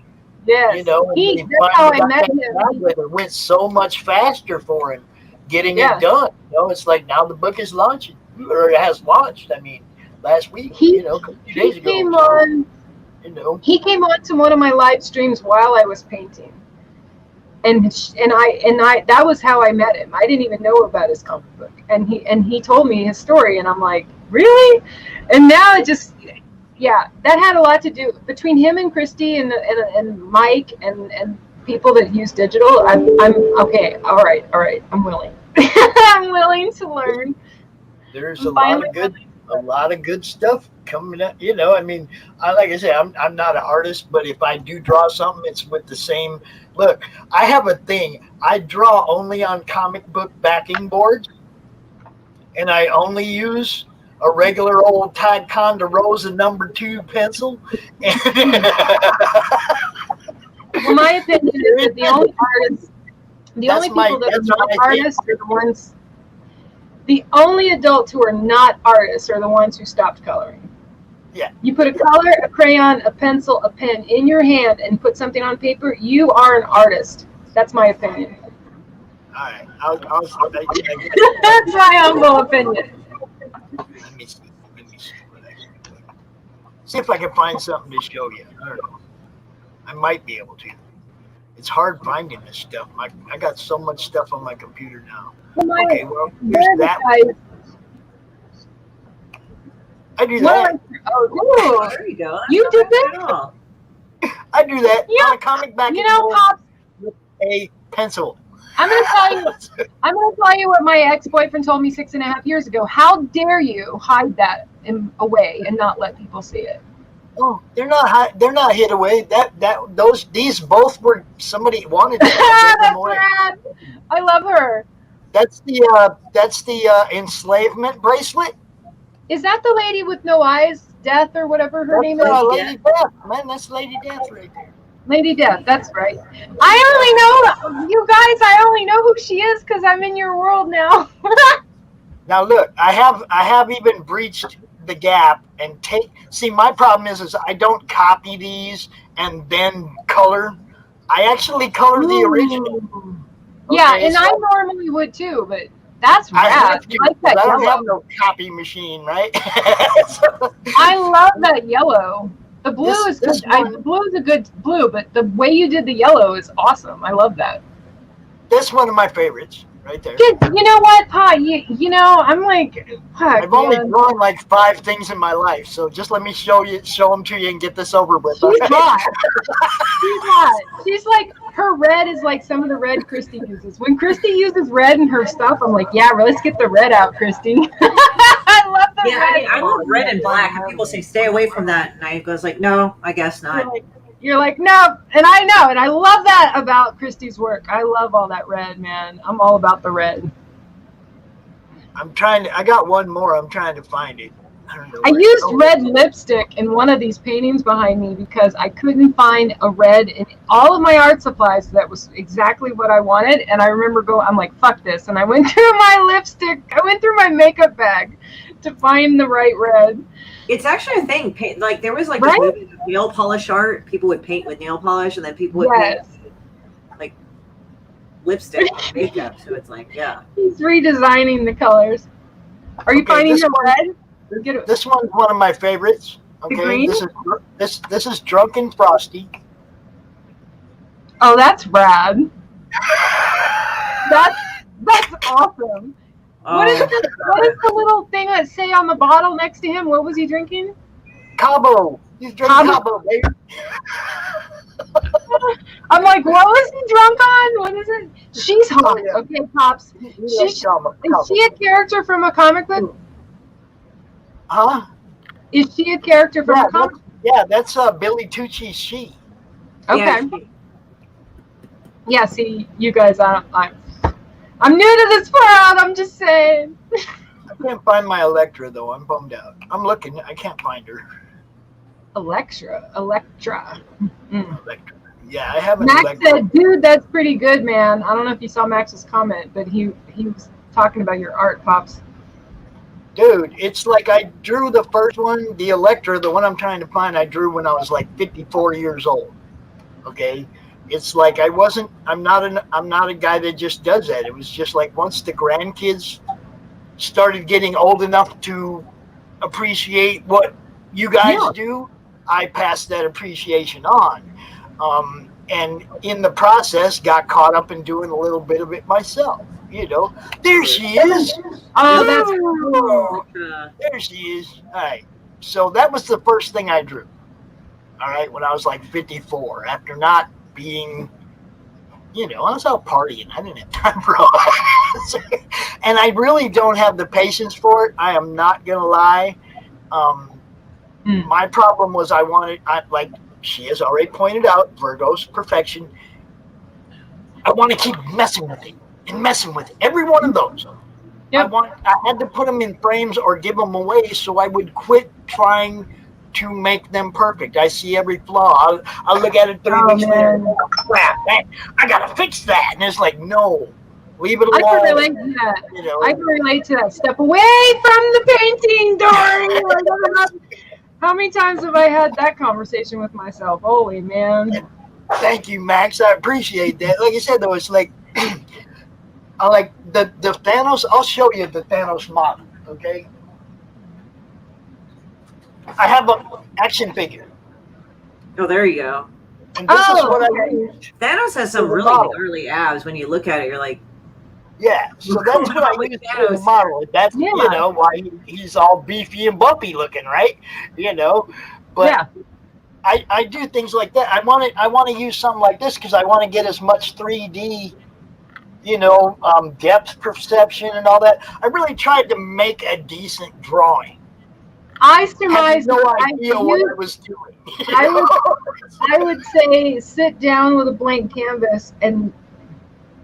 yes. You know, and he That's how finally I got met that him. tablet. It went so much faster for him getting Yeah. it done. You know, it's like now the book is launching, or it has launched. I mean, last week, He a few days ago. came on. He came on to one of my live streams while I was painting, and I that was how I met him. I didn't even know about his comic book, and he told me his story, and I'm like, really? And now it just, yeah, that had a lot to do between him and Christie and Mike and people that use digital. I'm okay. All right. I'm willing. I'm willing to learn. There's a lot of good stuff coming up. You know, I mean, like I say, I'm not an artist, but if I do draw something, it's with the same look. I have a thing. I draw only on comic book backing boards, and I only use a regular old Tide Conda Rosa #2 pencil. Well, my opinion is that the only people that are not artists are the ones. The only adults who are not artists are the ones who stopped coloring. Yeah. You put a color, a crayon, a pencil, a pen in your hand and put something on paper, you are an artist. That's my opinion. All right. That's my humble opinion. Let me see what I can do. See if I can find something to show you. I don't know. I might be able to. It's hard finding this stuff. I got so much stuff on my computer now. Okay, well, here's that. I do that. Oh, there you go. You did that? I do that on a comic back. Pops, with a pencil. I'm gonna tell you what my ex-boyfriend told me 6.5 years ago. How dare you hide that away and not let people see it? Oh, they're not hid away. These both were, somebody wanted them. That's rad. I love her. That's the enslavement bracelet. Is that the lady with no eyes, Death or whatever her name is? Lady Death, man. That's Lady Death right there. Lady Death, that's right. I only know, you guys, I only know who she is because I'm in your world now. Now look, I have even breached the gap and see, my problem is I don't copy these and then color. I actually color the original. Okay, yeah, and so I normally would too, but that's rad. I don't have no copy machine, right? I love that yellow. The blue is good. The blue is a good blue, but the way you did the yellow is awesome. I love that. That's one of my favorites, right there. You know what, Pa? You know, I'm like, I've only drawn like 5 things in my life, so just let me show them to you and get this over with. She's hot. She's hot. She's like, her red is like some of the red Christie uses. When Christie uses red in her stuff, I'm like, yeah, let's get the red out, Christie. I love the red. I love red and black, and people say stay away from that, and I was like, no, I guess not. You're like, no, and I know, and I love that about Christie's work. I love all that red, man. I'm all about the red. I got one more. I'm trying to find it. I don't know. I used red lipstick in one of these paintings behind me because I couldn't find a red in all of my art supplies that was exactly what I wanted. And I remember I'm like, fuck this. And I went through my lipstick, I went through my makeup bag to find the right red. It's actually a thing. Like there was like Right? this movie, nail polish art. People would paint with nail polish, and then people would paint with, like lipstick makeup. So it's like, yeah. He's redesigning the colors. Are you finding your red? This one's one of my favorites. Okay, this is Drunken Frosty. Oh, that's rad. That's awesome. What is the little thing that say on the bottle next to him? What was he drinking? Cabo. He's drinking Cabo, baby. I'm like, what was he drunk on? What is it? She's hot. Oh, yeah. Okay, Pops. Is she a character from a comic book? Huh? Is she a character from a comic book? Yeah, that's Billy Tucci's she. Okay. Yeah, see, you guys, I'm new to this world. I'm just saying. I can't find my Electra, though. I'm bummed out. I'm looking. I can't find her. Electra. Electra. Yeah, I haven't. Max said, dude, that's pretty good, man. I don't know if you saw Max's comment, but he was talking about your art, Pops. Dude, it's like I drew the first one, the Electra, the one I'm trying to find, I drew when I was like 54 years old. Okay? It's like I'm not a guy that just does that. It was just like once the grandkids started getting old enough to appreciate what you guys do, I passed that appreciation on. And in the process, got caught up in doing a little bit of it myself. You know, there she is. Oh, that's cool. There she is. All right. So that was the first thing I drew. All right. When I was like 54, after not being, I was out partying. I didn't have time for all that. And I really don't have the patience for it. I am not going to lie. My problem was like she has already pointed out, Virgo's perfection. I want to keep messing with it. And messing with every one of those. Yep. I had to put them in frames or give them away so I would quit trying to make them perfect. I see every flaw. I'll look at it 3 weeks later. Oh, crap, I gotta fix that. And it's like, no, leave it alone. I can relate to that. I can relate to that. Step away from the painting, Dory. How many times have I had that conversation with myself? Holy man. Thank you, Max. I appreciate that. Like I said, though, it's like I like the Thanos. I'll show you the Thanos model, okay? I have an action figure. Oh, there you go. And this is what I used. Thanos has some really gnarly abs. When you look at it, you're like, yeah. So that's what I used for the model. That's why he's all beefy and bumpy looking, right? But I do things like that. I want to use something like this because I want to get as much 3D. Depth perception and all that. I really tried to make a decent drawing. I surmise no idea what I was doing. I would say sit down with a blank canvas and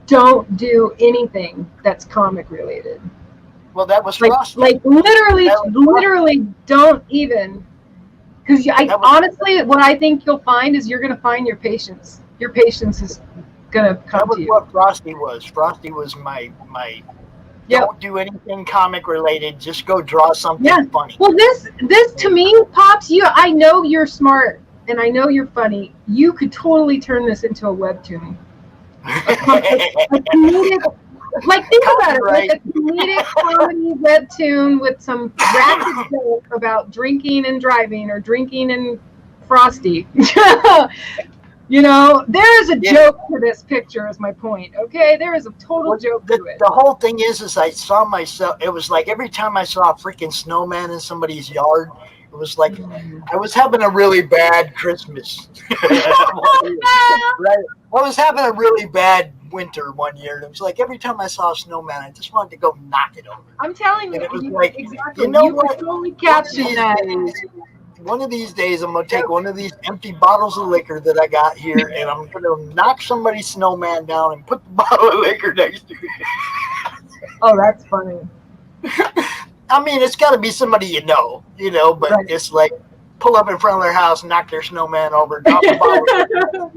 don't do anything that's comic related. Well, that was Frosty. Like literally don't even. Because honestly, what I think you'll find is you're going to find your patience. Your patience is gonna come that was to you. What Frosty was. Frosty was my don't do anything comic related, just go draw something funny. Well, this to me, Pops, I know you're smart and I know you're funny. You could totally turn this into a webtoon. A comedic, like think about it, like a comedic comedy webtoon with some rapid joke about drinking and driving or drinking and Frosty. There is a joke to this picture is my point, okay? There is a total joke to it. The whole thing is I saw myself, it was like every time I saw a freaking snowman in somebody's yard, it was like I was having a really bad Christmas. Right? I was having a really bad winter one year. It was like every time I saw a snowman, I just wanted to go knock it over. I'm telling you, it was like, exactly. You could totally capture that. One of these days, I'm going to take one of these empty bottles of liquor that I got here, and I'm going to knock somebody's snowman down and put the bottle of liquor next to it. Oh, that's funny. I mean, it's got to be somebody you know, but Right. it's like pull up in front of their house, knock their snowman over, drop a bottle,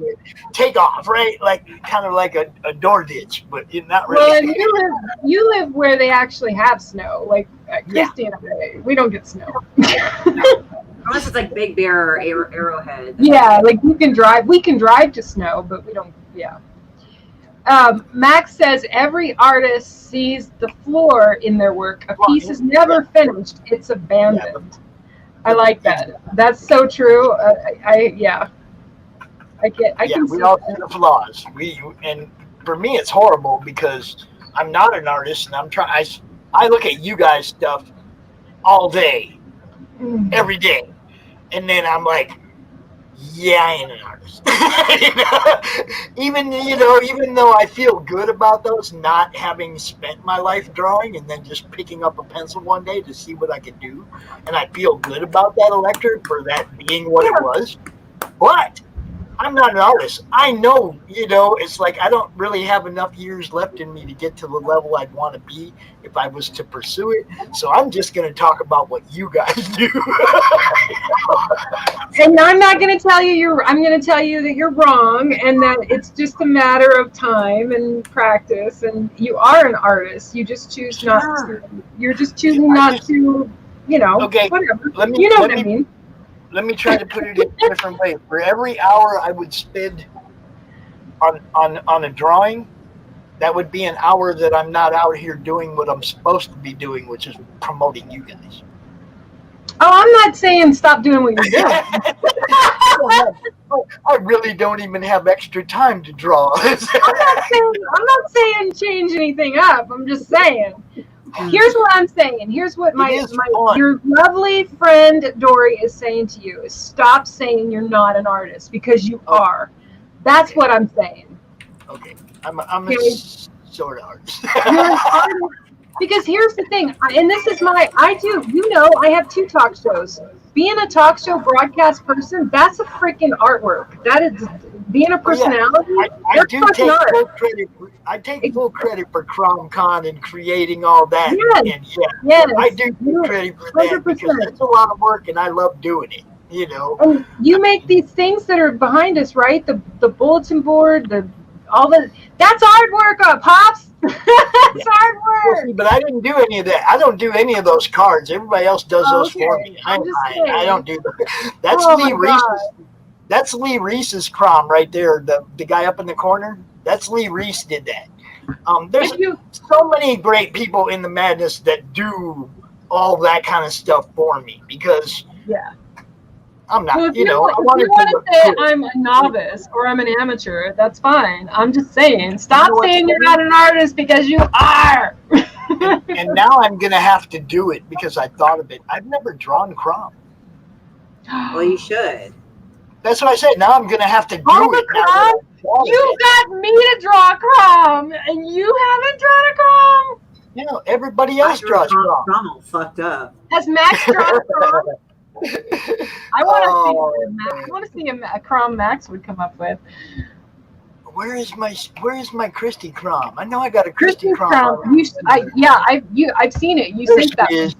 take off, right? Like kind of like a door ditch, but you're not really. Well, and you live where they actually have snow. Like Christy and I, we don't get snow. Unless it's like Big Bear or Arrowhead. Yeah, like we can drive to snow, but we don't. Yeah. Max says every artist sees the flaw in their work. A piece is never finished; it's abandoned. I like that. That's so true. I can see we all see the flaws. And for me, it's horrible because I'm not an artist, and I look at you guys' stuff all day, every day, and then I'm like, yeah, I ain't an artist. Even though I feel good about those, not having spent my life drawing and then just picking up a pencil one day to see what I could do, and I feel good about that electric for that being what it was. But I'm not an artist. I know, it's like I don't really have enough years left in me to get to the level I'd want to be if I was to pursue it. So I'm just going to talk about what you guys do. And I'm not going to tell you I'm going to tell you that you're wrong and that it's just a matter of time and practice. And you are an artist. You just choose not to. You're just choosing not to, Okay, whatever. What I mean. Let me try to put it in a different way. For every hour I would spend on a drawing, that would be an hour that I'm not out here doing what I'm supposed to be doing, which is promoting you guys. Oh, I'm not saying stop doing what you're doing. I really don't even have extra time to draw. I'm not saying change anything up. I'm just saying. Here's what I'm saying. Here's what your lovely friend Dory is saying to you is stop saying you're not an artist because you are. That's what I'm saying. Okay. I'm a sort of artist. You're an artist. Because here's the thing, and this is I have 2 talk shows. Being a talk show broadcast person, that's a freaking artwork. That is being a personality. I do take full credit. I take full credit for CromCon and creating all that. Yes. I do take credit for that 100%. Because it's a lot of work, and I love doing it. And you make these things that are behind us, right? The bulletin board, that's artwork, Pops. It's artwork. Well, but I didn't do any of that. I don't do any of those cards. Everybody else does those for me. I don't do that. That's Lee Reese's. That's Lee Reese's Crom right there. The guy up in the corner. That's Lee Reese did that. There's so many great people in the madness that do all that kind of stuff for me because I'm not, if you want to say I'm a novice or I'm an amateur, that's fine. I'm just saying, stop saying you're not an artist because you are. and now I'm going to have to do it because I thought of it. I've never drawn Crom. Well, you should. That's what I said. Now I'm going to have to do it. You got me to draw Crom, and you haven't drawn a Crom? Everybody else draws Crom. Crom all fucked up. Has Max drawn Crom? I want to see a Crom Max would come up with. Where is my Christie Crom? I know I got a Christie Crom. I've seen it. You sent that. He's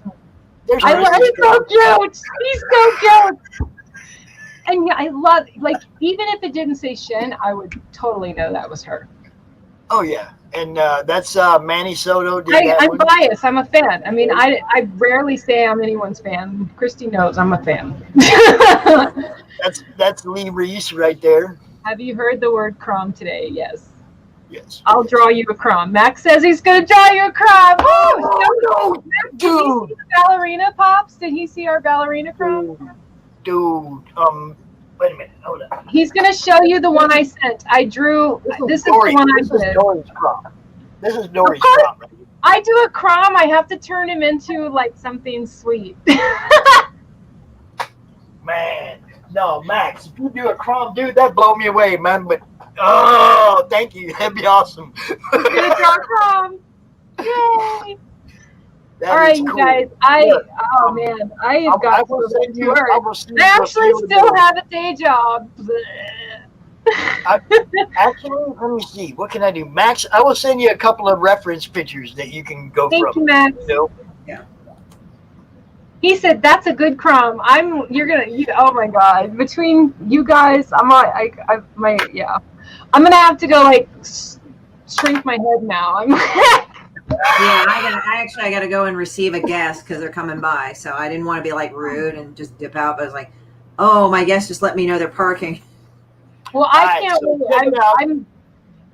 so cute. He's so cute. And I love, even if it didn't say Shinn, I would totally know that was her. Oh yeah, and that's Manny Soto. I'm biased. I'm a fan. I mean, I rarely say I'm anyone's fan. Christy knows I'm a fan. that's Lee Reese right there. Have you heard the word Crom today? Yes. Yes. I'll draw you a Crom. Max says he's going to draw you a Crom. Oh, no, dude. Did he see the ballerina, Pops? Did he see our ballerina Crom? Dude, wait a minute, hold on. He's going to show you the one I sent. I drew, this is the one I did. This is Doris Crom. This is Doris Crom, right? I do a Crom, I have to turn him into, something sweet. Man, no, Max, if you do a Crom, dude, that'd blow me away, man, but, oh, thank you, that'd be awesome. You're going to draw Crom. Yay. That all right, cool. You guys. I have got to work. I actually still have a day job. Actually, let me see. What can I do? Max, I will send you a couple of reference pictures that you can go Thank from. You, Max. Yeah. He said, "That's a good crumb." Oh my God! Between you guys, yeah. I'm gonna have to go like shrink my head now. Yeah, I gotta go and receive a guest because they're coming by. So I didn't want to be like rude and just dip out. But I was like, oh, my guest just let me know they're parking. Well, I can't wait. I'm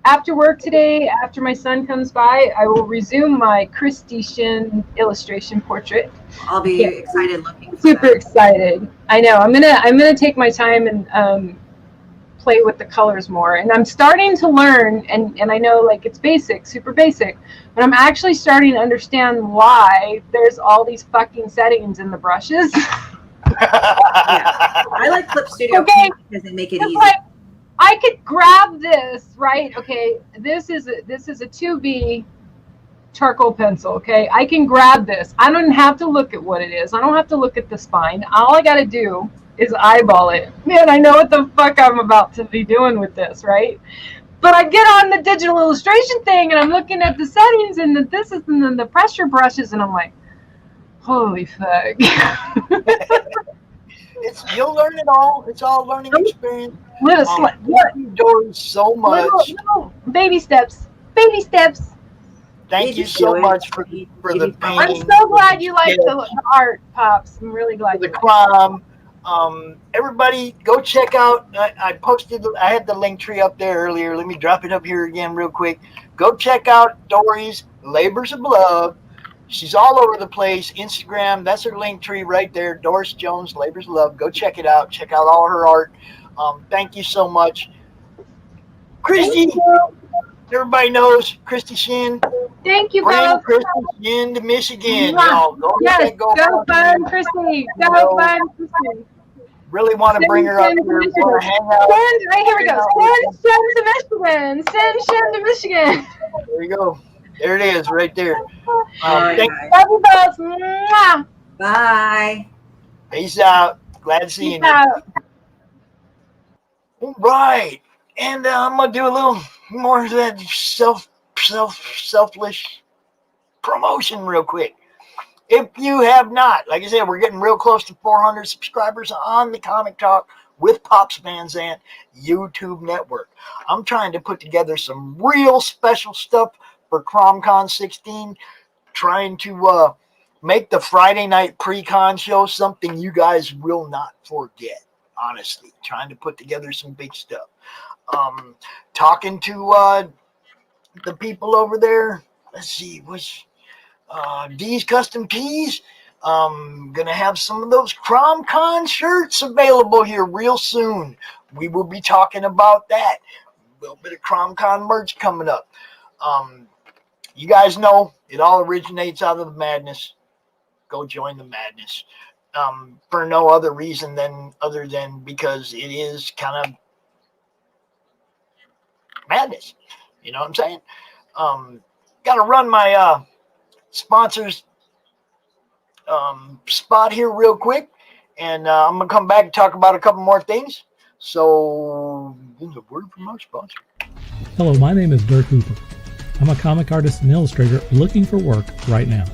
after work today. After my son comes by, I will resume my Christie Shinn illustration portrait. I'll be excited looking. Super excited. I know. I'm gonna take my time and play with the colors more. And I'm starting to learn, and I know like it's basic, super basic, but I'm actually starting to understand why there's all these fucking settings in the brushes. Yeah. I like Clip Studio Paint because they make it easy. Like, I could grab this, right? Okay, this is a 2B charcoal pencil, okay? I can grab this. I don't have to look at what it is. I don't have to look at the spine. All I got to do is eyeball it. Man, I know what the fuck I'm about to be doing with this, right? But I get on the digital illustration thing and I'm looking at the settings and then the pressure brushes and I'm like, holy fuck. You'll learn it all. It's all learning experience. Thank you, Doris, so much. Little baby steps. Baby steps. Thank you so much for the painting. I'm so glad you like the art, Pops. I'm really glad. The crumb. Everybody, go check out. I had the link tree up there earlier. Let me drop it up here again real quick. Go check out Doris Labors of Love. She's all over the place. Instagram, that's her link tree right there. Doris Jones, Labors of Love. Go check it out. Check out all her art. Thank you so much. Christie, everybody knows Christie Shinn. Thank you, Bring Christie Shinn to Michigan. Y'all, go find Christie. Go find Christie. Really want to bring her up here. Want to hang out. Here we go. Send Shinn to Michigan. Send Shinn to Michigan. There you go. There it is, right there. Love you both. Bye. Peace out. Glad seeing you. All right, and I'm gonna do a little more of that selfless promotion real quick. If you have not, like I said, we're getting real close to 400 subscribers on the Comic Talk with Pops Van Zandt YouTube network. I'm trying to put together some real special stuff for CromCon 16, trying to make the Friday night pre-con show something you guys will not forget. Honestly, trying to put together some big stuff. Talking to the people over there. Let's see, which D's Custom Tees. Gonna have some of those CromCon shirts available here real soon. We will be talking about that. A little bit of CromCon merch coming up. You guys know it all originates out of the madness. Go join the madness. For no other reason other than because it is kind of madness. You know what I'm saying? Got to run my sponsors spot here real quick, and I'm gonna come back and talk about a couple more things. So, a word from our sponsor. Hello, my name is Dirk Hooper. I'm a comic artist and illustrator looking for work right now.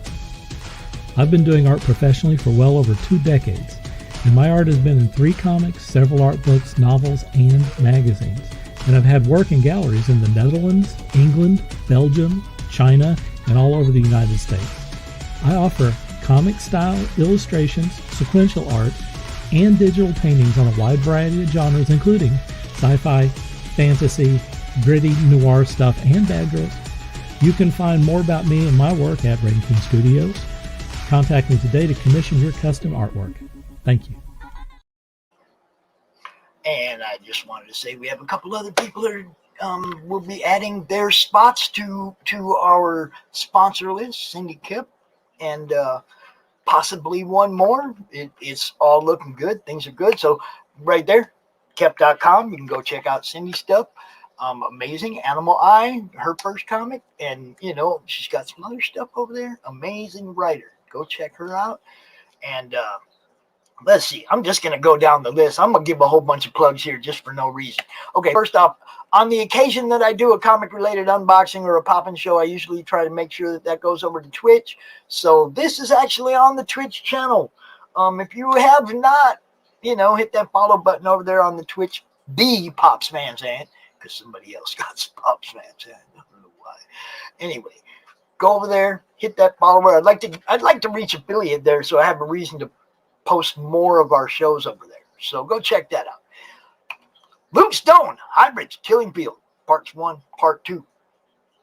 I've been doing art professionally for well over 2 decades, and my art has been in 3 comics, several art books, novels, and magazines. And I've had work in galleries in the Netherlands, England, Belgium, China, and all over the United States. I offer comic-style illustrations, sequential art, and digital paintings on a wide variety of genres, including sci-fi, fantasy, gritty, noir stuff, and bad girls. You can find more about me and my work at Rain King Studios. Contact me today to commission your custom artwork. Thank you. And I just wanted to say we have a couple other people that will be adding their spots to our sponsor list, Cindy Kip, and possibly one more. It's all looking good. Things are good. So right there, Kep.com. You can go check out Cindy's stuff. Amazing. Animal Eye, her first comic. And, she's got some other stuff over there. Amazing writer. Go check her out. And let's see. I'm just going to go down the list. I'm going to give a whole bunch of plugs here just for no reason. Okay, first off, on the occasion that I do a comic-related unboxing or a pop-in show, I usually try to make sure that that goes over to Twitch. So this is actually on the Twitch channel. If you have not, hit that follow button over there on the Twitch, the Pops Van Zandt, because somebody else got some Pops Van Zandt. I don't know why. Anyway, go over there, hit that follower. I'd like to reach affiliate there, so I have a reason to post more of our shows over there. So go check that out. Luke Stone, Hybrids, Killing Field, Parts 1, Part 2.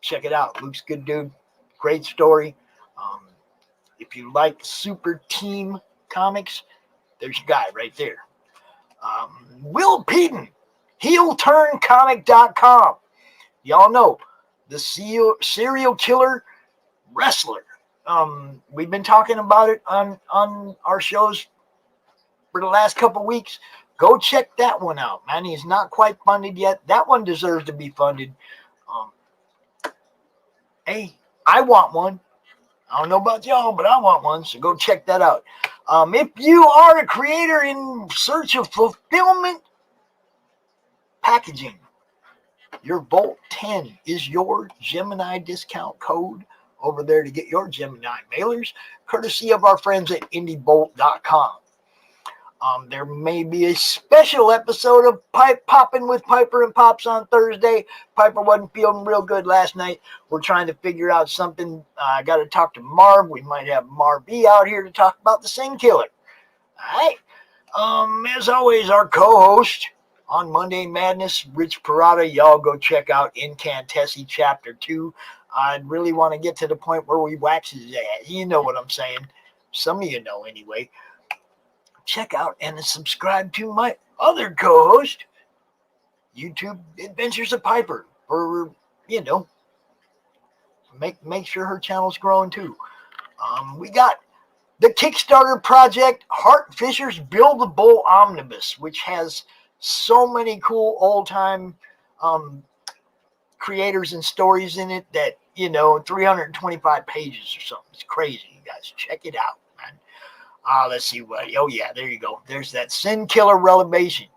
Check it out. Luke's a good dude. Great story. If you like super team comics, there's your guy right there. Will Peden, HeelTurnComic.com. Y'all know the serial killer wrestler. We've been talking about it on our shows for the last couple weeks. Go check that one out, man. He's not quite funded yet. That one deserves to be funded. Hey, I want one. I don't know about y'all, but I want one. So go check that out. If you are a creator in search of fulfillment packaging, your Volt 10 is your Gemini discount code over there to get your Gemini mailers, courtesy of our friends at IndieBolt.com. There may be a special episode of Poppin' with Piper and Pops on Thursday. Piper wasn't feeling real good last night. We're trying to figure out something. I got to talk to Marv. We might have Marv B out here to talk about the Sin Killer. All right. As always, our co-host on Monday Madness, Rich Parada. Y'all go check out Incantessi Chapter 2. I'd really want to get to the point where we wax his ass. You know what I'm saying. Some of you know anyway. Check out and subscribe to my other co-host, YouTube Adventures of Piper, for, make sure her channel's growing too. We got the Kickstarter project, Hart Fisher's Build a Bull Omnibus, which has so many cool old-time creators and stories in it that, 325 pages or something. It's crazy, you guys. Check it out, man. Let's see what. Oh, yeah, there you go. There's that Sin Killer Revelation.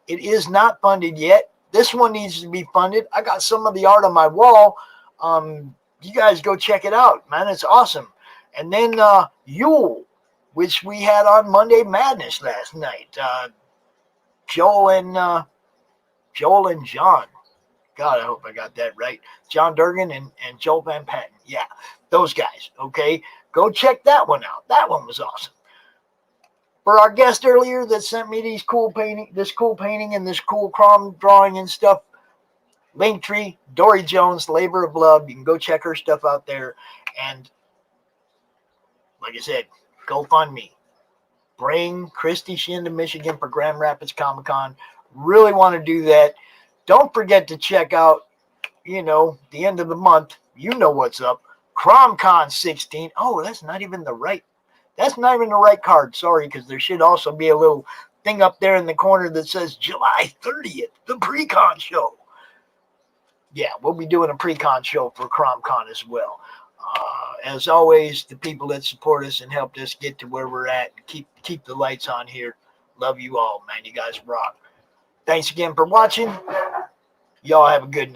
It is not funded yet. This one needs to be funded. I got some of the art on my wall. You guys go check it out, man. It's awesome. And then Yule, which we had on Monday Madness last night. Joel and John. God, I hope I got that right. John Durgan and Joel Van Patten. Yeah, those guys. Okay, go check that one out. That one was awesome. For our guest earlier that sent me this cool painting and this cool chrome drawing and stuff, Linktree, Doris Jones, Labor of Love. You can go check her stuff out there. And like I said, GoFundMe. Bring Christie Shinn to Michigan for Grand Rapids Comic-Con. Really want to do that. Don't forget to check out, the end of the month. You know what's up. CromCon 16. Oh, that's not even the right card. Sorry, because there should also be a little thing up there in the corner that says July 30th, the pre-con show. Yeah, we'll be doing a pre-con show for CromCon as well. As always, the people that support us and helped us get to where we're at, keep the lights on here. Love you all, man. You guys rock. Thanks again for watching. Y'all have a good night.